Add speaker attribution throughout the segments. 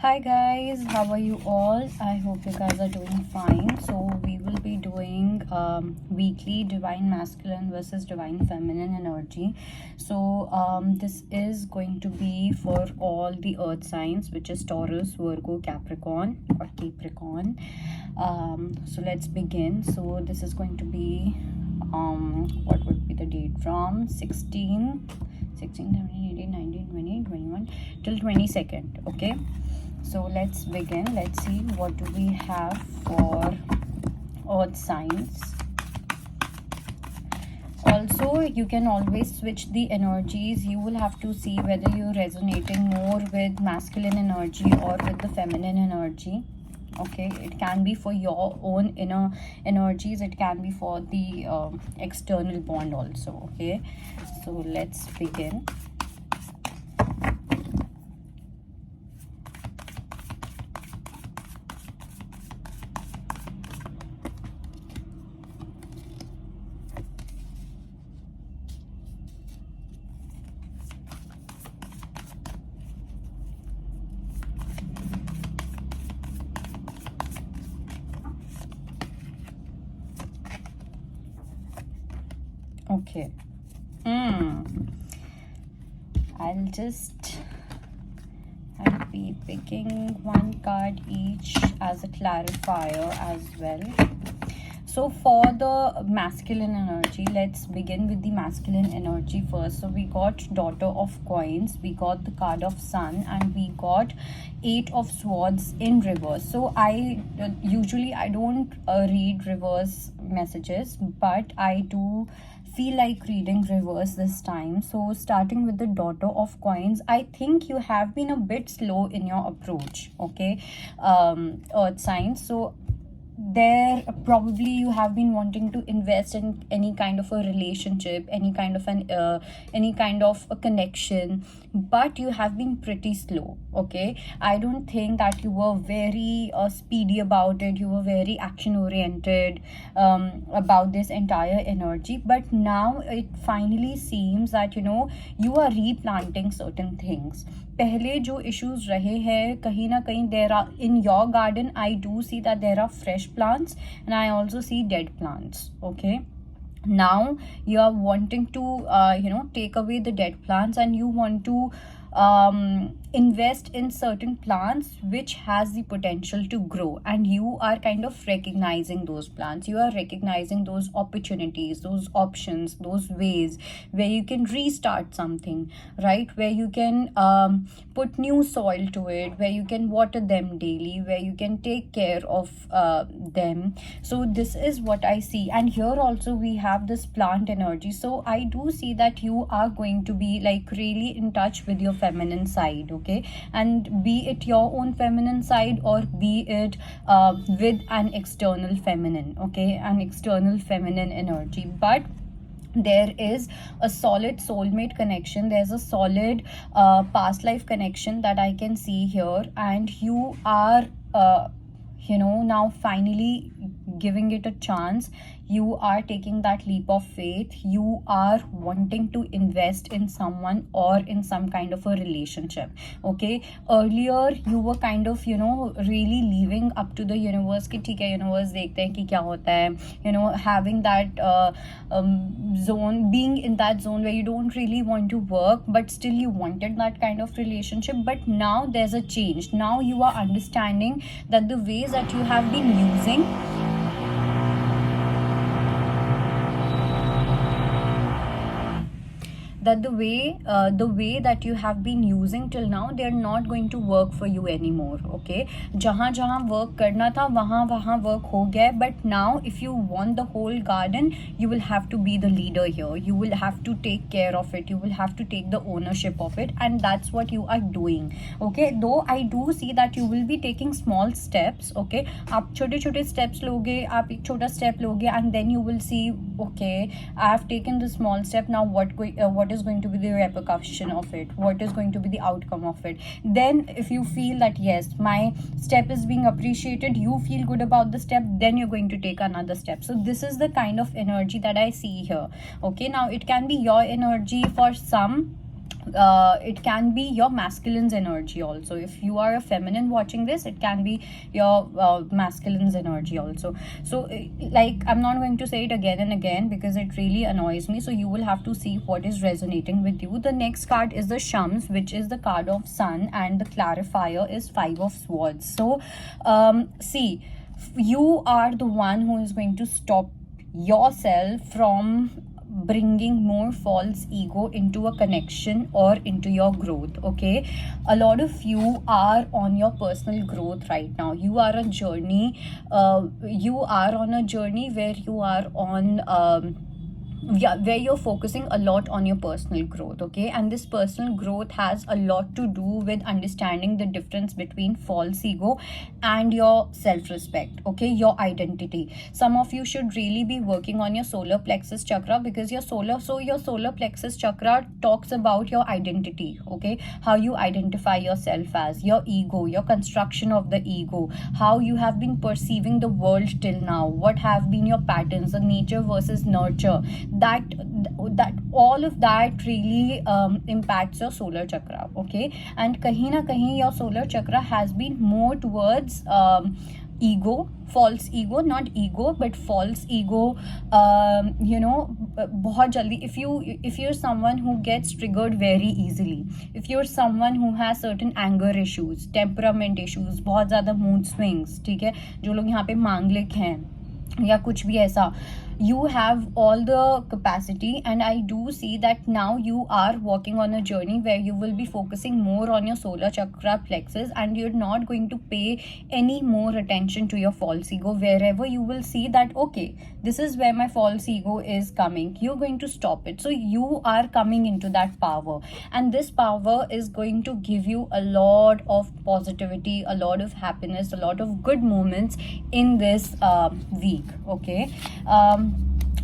Speaker 1: Hi guys, how are you all? I hope you guys are doing fine. So we will be doing weekly divine masculine versus divine feminine energy. So this is going to be for all the earth signs, which is Taurus, Virgo, Capricorn or Capricorn. So let's begin. So this is going to be what would be the date from 16, 17, 18, 19, 20, 21 till 22nd. Okay, so let's begin. Let's see what do we have for earth signs. Also, you can always switch the energies. You will have to see whether you're resonating more with masculine energy or with the feminine energy. Okay, it can be for your own inner energies, it can be for the external bond also. Okay, so let's begin. Okay, I'll just be picking one card each as a clarifier as well. So for the masculine energy, let's begin with the masculine energy first. So we got daughter of coins, we got the card of sun, and we got 8 of swords in reverse. So I usually I don't read reverse messages, but I do feel like reading reverse this time. So starting with the daughter of coins, I think you have been a bit slow in your approach. Okay, earth signs. So there probably you have been wanting to invest in any kind of a relationship, any kind of a connection, but you have been pretty slow. Okay, I don't think that you were very speedy about it. You were very action oriented about this entire energy, but now it finally seems that you are replanting certain things. पहले जो issues रहे हैं कहीं ना कहीं there are in your garden. I do see that there are fresh plants and I also see dead plants. Okay, now you are wanting to take away the dead plants and you want to invest in certain plants which has the potential to grow, and you are kind of recognizing those plants. You are recognizing those opportunities, those options, those ways where you can restart something, right? Where you can put new soil to it, where you can water them daily, where you can take care of them. So this is what I see. And here also we have this plant energy. So I do see that you are going to be like really in touch with your feminine side. Okay, and be it your own feminine side or be it with an external feminine. Okay, an external feminine energy, but there is a solid soulmate connection. There's a solid past life connection that I can see here, and you are now finally giving it a chance. You are taking that leap of faith. You are wanting to invest in someone or in some kind of a relationship. Okay, earlier you were kind of really leaving up to the universe कि ठीक है universe देखते हैं कि क्या होता है, having that zone, being in that zone where you don't really want to work but still you wanted that kind of relationship. But now there's a change. Now you are understanding that the ways that you have been using that the way that you have been using till now, they are not going to work for you anymore. Okay, जहाँ जहाँ work करना था वहाँ work हो गया. But now if you want the whole garden, you will have to be the leader here. You will have to take care of it. You will have to take the ownership of it, and that's what you are doing. Okay, though I do see that you will be taking small steps. Okay, आप छोटे छोटे steps लोगे, आप एक छोटा step लोगे, and then you will see, okay, I have taken the small step. Now what is going to be the repercussion of it? What is going to be the outcome of it? Then if you feel that yes, my step is being appreciated, you feel good about the step, then you're going to take another step. So this is the kind of energy that I see here. Okay, now it can be your energy for some, it can be your masculine's energy also. If you are a feminine watching this, it can be your masculine's energy also. So like, I'm not going to say it again and again because it really annoys me, so you will have to see what is resonating with you. The next card is the Shams, which is the card of sun, and the clarifier is 5 of Swords. So see, you are the one who is going to stop yourself from bringing more false ego into a connection or into your growth. Okay, a lot of you are on your personal growth right now. You are a journey, you are on a journey where you are on yeah, where you're focusing a lot on your personal growth. Okay, and this personal growth has a lot to do with understanding the difference between false ego and your self-respect. Okay, your identity. Some of you should really be working on your solar plexus chakra, because your solar plexus chakra talks about your identity. Okay, how you identify yourself as, your ego, your construction of the ego, how you have been perceiving the world till now, what have been your patterns, the nature versus nurture. That all of that really impacts your solar chakra. Okay, and kahin na kahin your solar chakra has been more towards ego, false ego, not ego but false ego. बहुत jaldi, if you're someone who gets triggered very easily, if you're someone who has certain anger issues, temperament issues, बहुत ज़्यादा mood swings, ठीक है, जो लोग यहाँ पे मांगलिक हैं या कुछ भी ऐसा, you have all the capacity, and I do see that now you are walking on a journey where you will be focusing more on your solar chakra plexus, and you're not going to pay any more attention to your false ego. Wherever you will see that, okay, this is where my false ego is coming, you're going to stop it. So you are coming into that power, and this power is going to give you a lot of positivity, a lot of happiness, a lot of good moments in this week. Okay,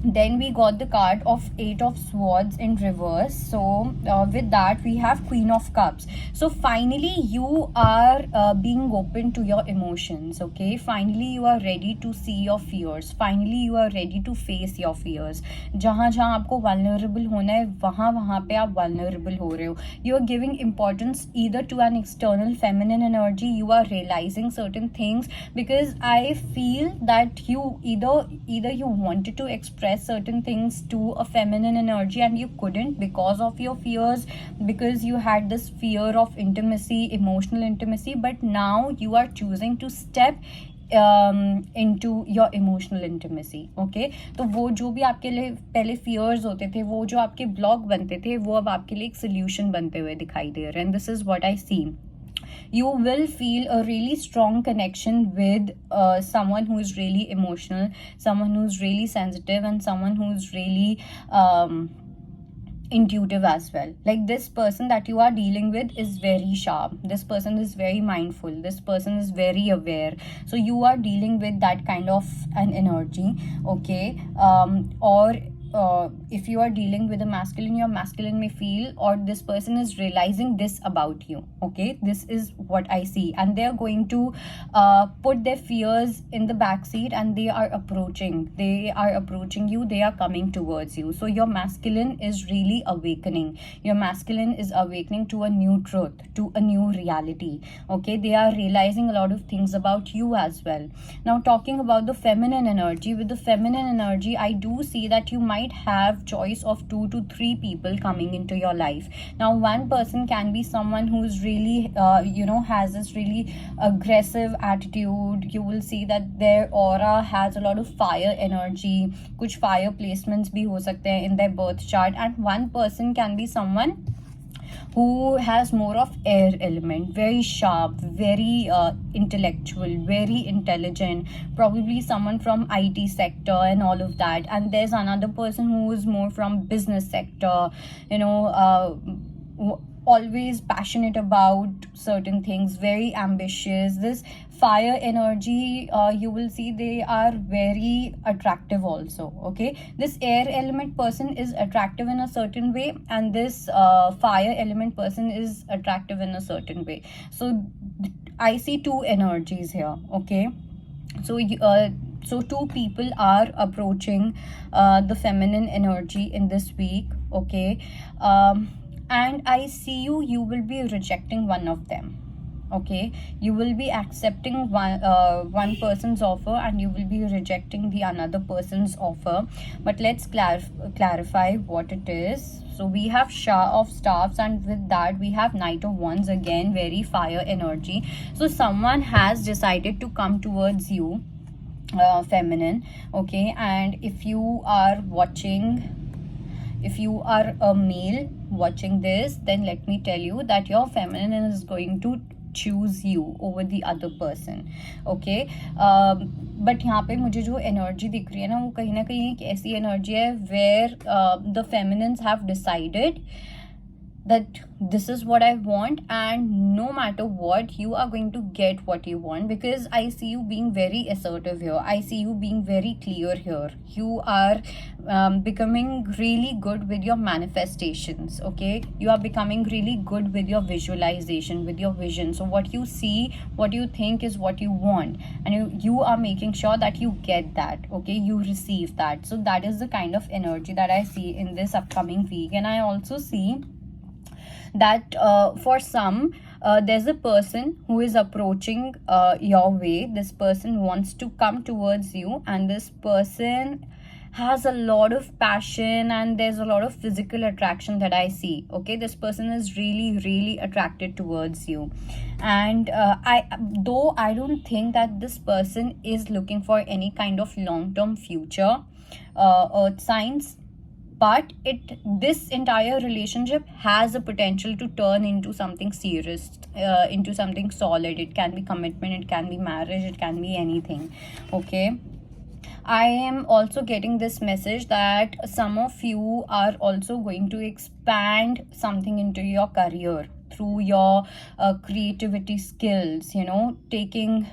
Speaker 1: then we got the card of 8 of Swords in reverse. So with that we have Queen of Cups. So finally you are being open to your emotions. Okay, finally you are ready to see your fears, finally you are ready to face your fears. जहाँ जहाँ आपको vulnerable होना है, वहाँ पे आप vulnerable हो रहे हो. You are giving importance either to an external feminine energy. You are realizing certain things, because I feel that you either you wanted to express certain things to a feminine energy and you couldn't because of your fears, because you had this fear of intimacy, emotional intimacy, but now you are choosing to step into your emotional intimacy. Okay, तो वो जो भी आपके लिए पहले fears होते थे, वो जो आपके block बनते थे, वो अब आपके लिए एक solution बनते हुए दिखाई दे रहे हैं. And this is what I see. You will feel a really strong connection with someone who is really emotional, someone who's really sensitive, and someone who's really intuitive as well. Like, this person that you are dealing with is very sharp, this person is very mindful, this person is very aware. So you are dealing with that kind of an energy. Okay, or if you are dealing with a masculine, your masculine may feel, or this person is realizing this about you. Okay, this is what I see, and they are going to put their fears in the back seat, and they are approaching you, they are coming towards you. So your masculine is really awakening, your masculine is awakening to a new truth, to a new reality. Okay, they are realizing a lot of things about you as well. Now, talking about the feminine energy, with the feminine energy, I do see that you might have choice of 2 to 3 people coming into your life. Now, one person can be someone who's really has this really aggressive attitude. You will see that their aura has a lot of fire energy. Kuch fire placements bhi ho sakte hain in their birth chart. And one person can be someone who has more of air element, very sharp, very intellectual, very intelligent, probably someone from IT sector and all of that. And there's another person who is more from business sector, always passionate about certain things, very ambitious. This fire energy, you will see they are very attractive also. Okay, this air element person is attractive in a certain way, and this fire element person is attractive in a certain way. So I see 2 energies here. Okay, so so 2 people are approaching the feminine energy in this week. Okay, and I see you will be rejecting one of them. Okay, you will be accepting one person's offer and you will be rejecting the another person's offer. But let's clarify what it is. So we have Shah of Staffs, and with that we have Knight of Wands, again very fire energy. So someone has decided to come towards you, feminine. Okay, and if you are a male watching this, then let me tell you that your feminine is going to choose you over the other person. Okay, but यहाँ पे मुझे जो energy दिख रही है ना, वो कहीं ना कहीं एक ऐसी एनर्जी है where the feminines have decided that this is what I want, and no matter what, you are going to get what you want, because I see you being very assertive here. I see you being very clear here. You are becoming really good with your manifestations. Okay, you are becoming really good with your visualization, with your vision. So what you see, what you think is what you want, and you are making sure that you get that. Okay, you receive that. So that is the kind of energy that I see in this upcoming week. And I also see that for some, there's a person who is approaching your way. This person wants to come towards you, and this person has a lot of passion, and there's a lot of physical attraction that I see. Okay, this person is really attracted towards you, and I don't think that this person is looking for any kind of long-term future, earth signs. But this entire relationship has a potential to turn into something serious, into something solid. It can be commitment, it can be marriage, it can be anything. Okay, I am also getting this message that some of you are also going to expand something into your career through your creativity skills, taking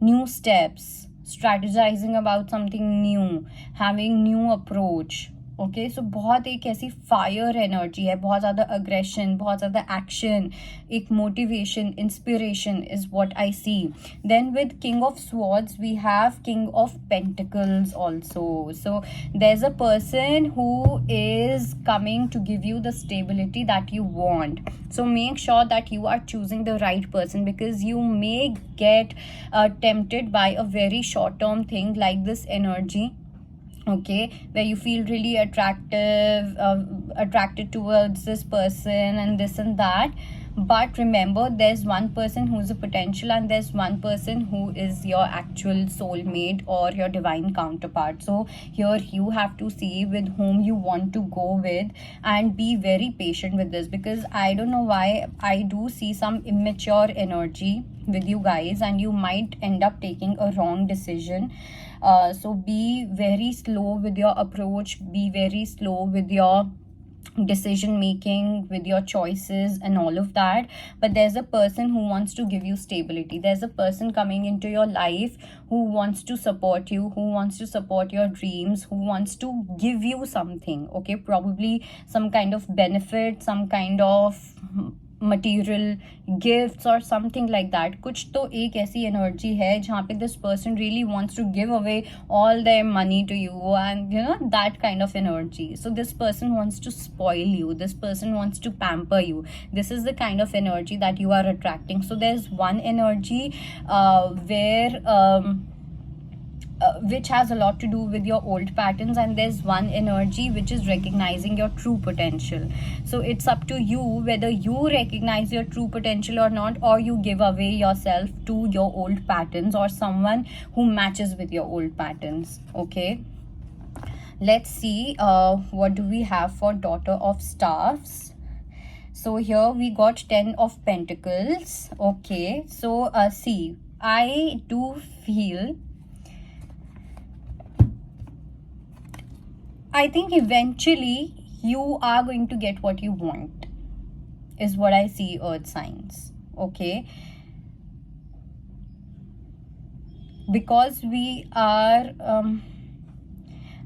Speaker 1: new steps, strategizing about something new, having new approach. Okay, so बहुत एक ऐसी fire energy है, बहुत ज़्यादा aggression, बहुत ज़्यादा action, एक motivation, inspiration is what I see. Then with King of Swords we have King of Pentacles also. So there is a person who is coming to give you the stability that you want. So make sure that you are choosing the right person, because you may get tempted by a very short term thing like this energy. Okay, where you feel really attracted towards this person and this and that. But remember, there's one person who's a potential, and there's one person who is your actual soulmate or your divine counterpart. So here you have to see with whom you want to go with, and be very patient with this, because I don't know why I do see some immature energy with you guys, and you might end up taking a wrong decision. So be very slow with your approach, be very slow with your decision making, with your choices and all of that. But there's a person who wants to give you stability. There's a person coming into your life who wants to support you, who wants to support your dreams, who wants to give you something. Okay, probably some kind of benefit, some kind of material gifts or something like that. कुछ तो एक ऐसी energy है जहाँ पे this person really wants to give away all their money to you, and that kind of energy. So this person wants to spoil you, this person wants to pamper you. This is the kind of energy that you are attracting. So there's one energy where which has a lot to do with your old patterns, and there's one energy which is recognizing your true potential. So it's up to you whether you recognize your true potential or not, or you give away yourself to your old patterns or someone who matches with your old patterns. Okay, let's see what do we have for daughter of staffs. So here we got 10 of pentacles. Okay, so see, I do feel, I think eventually you are going to get what you want, is what I see, earth signs. Okay, because we are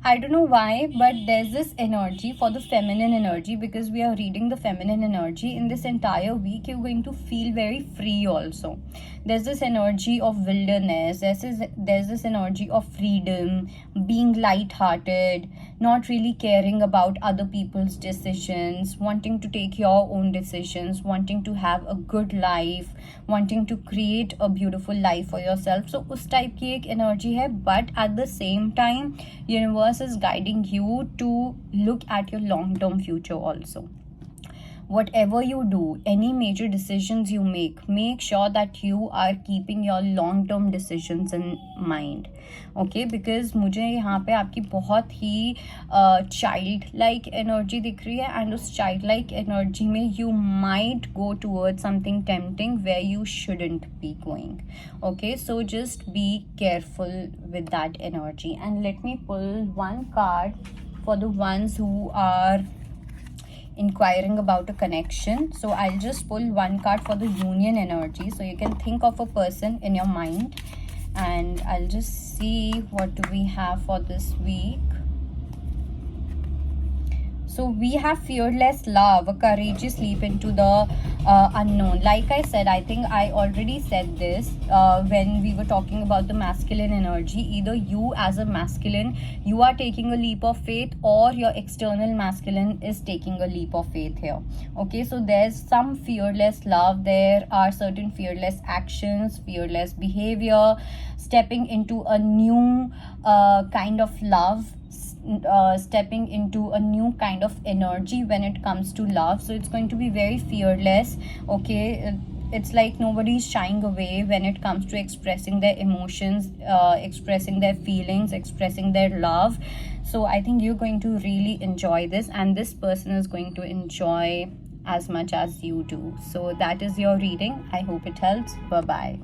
Speaker 1: I don't know why, but there's this energy for the feminine energy, because we are reading the feminine energy. In this entire week, you're going to feel very free also. There's this energy of wilderness, there's this energy of freedom, being light-hearted, not really caring about other people's decisions, wanting to take your own decisions, wanting to have a good life, wanting to create a beautiful life for yourself. So उस type की एक energy है, but at the same time universe is guiding you to look at your long term future also. Whatever you do, any major decisions you make sure that you are keeping your long term decisions in mind. Okay, because मुझे यहाँ पे आपकी बहुत ही child like energy दिख रही है, and उस child like energy में you might go towards something tempting where you shouldn't be going. Okay, so just be careful with that energy. And let me pull one card for the ones who are inquiring about a connection. So I'll just pull one card for the union energy, so you can think of a person in your mind, and I'll just see what do we have for this week. So we have fearless love, a courageous leap into the unknown. Like I said, I think I already said this when we were talking about the masculine energy. Either you as a masculine, you are taking a leap of faith, or your external masculine is taking a leap of faith here. Okay, so there's some fearless love. There are certain fearless actions, fearless behavior, stepping into a new kind of love, stepping into a new kind of energy when it comes to love. So it's going to be very fearless. Okay, it's like nobody's shying away when it comes to expressing their emotions, expressing their feelings, expressing their love. So I think you're going to really enjoy this, and this person is going to enjoy as much as you do. So that is your reading. I hope it helps. Bye bye.